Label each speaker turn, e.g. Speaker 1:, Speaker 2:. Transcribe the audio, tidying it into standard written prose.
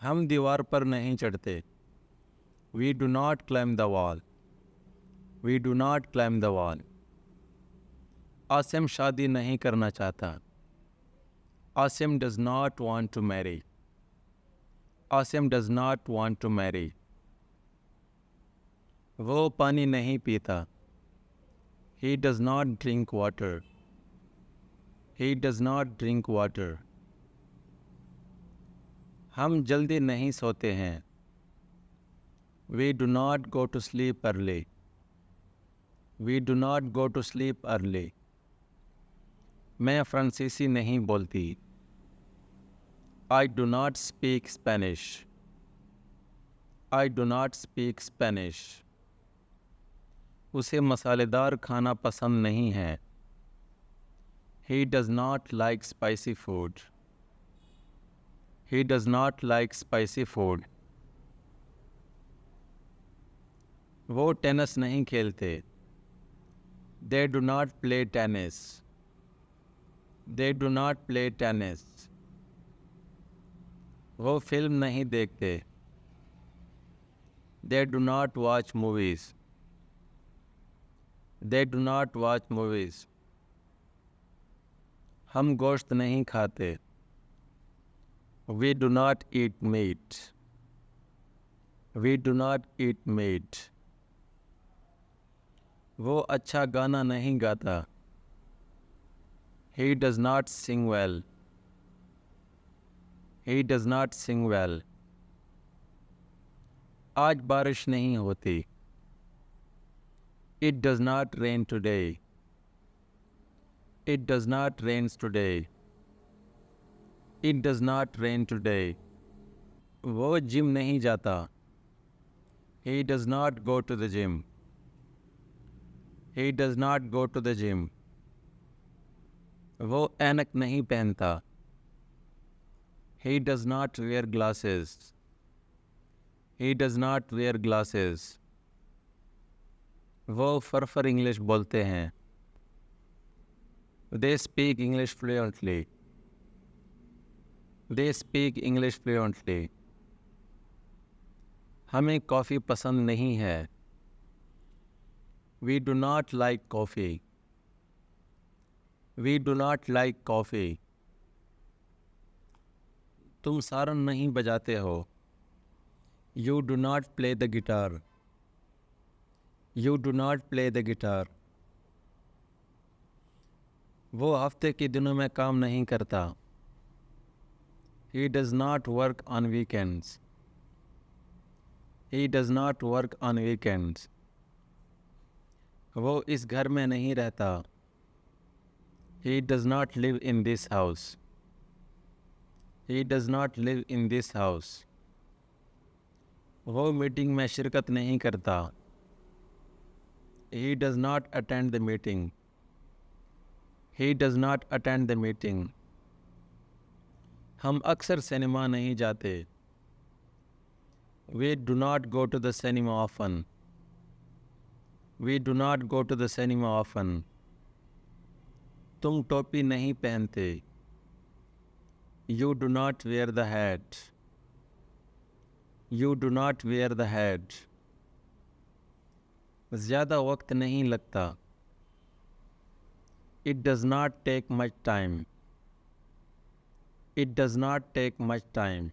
Speaker 1: हम दीवार पर नहीं चढ़ते। We do not climb the wall. We do not climb the wall. Asim शादी नहीं करना चाहता। Asim does not want to marry. Asim does not want to marry. वो पानी नहीं पीता। He does not drink water. He does not drink water. हम जल्दी नहीं सोते हैं। We do not go to sleep early. We do not go to sleep early. मैं फ्रांसीसी नहीं बोलती। I do not speak Spanish. I do not speak Spanish. उसे मसालेदार खाना पसंद नहीं है। He does not like spicy food. He does not like spicy food. वो टेनिस नहीं खेलते। They do not play tennis. They do not play tennis. वो फिल्म नहीं देखते। They do not watch movies. They do not watch movies. हम गोश्त नहीं खाते। We do not eat meat. We do not eat meat. वो अच्छा गाना नहीं गाता। He does not sing well. He does not sing well. आज बारिश नहीं होती। It does not rain today. It does not rain today. It does not rain today. वो जिम नहीं जाता। He does not go to the gym. He does not go to the gym. वो ऐनक नहीं पहनता। He does not wear glasses. He does not wear glasses. वो फरफर English बोलते हैं। They speak English fluently. They speak English fluently. हमें coffee पसंद नहीं है। We do not like coffee. We do not like coffee. तुम सारन नहीं बजाते हो। You do not play the guitar. You do not play the guitar. वो हफ्ते के दिनों में काम नहीं करता। He does not work on weekends. He does not work on weekends. वो इस घर में नहीं रहता। He does not live in this house. He does not live in this house. वो मीटिंग में शिरकत नहीं करता। He does not attend the meeting. He does not attend the meeting. हम अक्सर सिनेमा नहीं जाते। We do not go to the cinema often. We do not go to the cinema often. तुम टोपी नहीं पहनते। You do not wear the hat. You do not wear the hat. ज़्यादा वक्त नहीं लगता। It does not take much time. It does not take much time.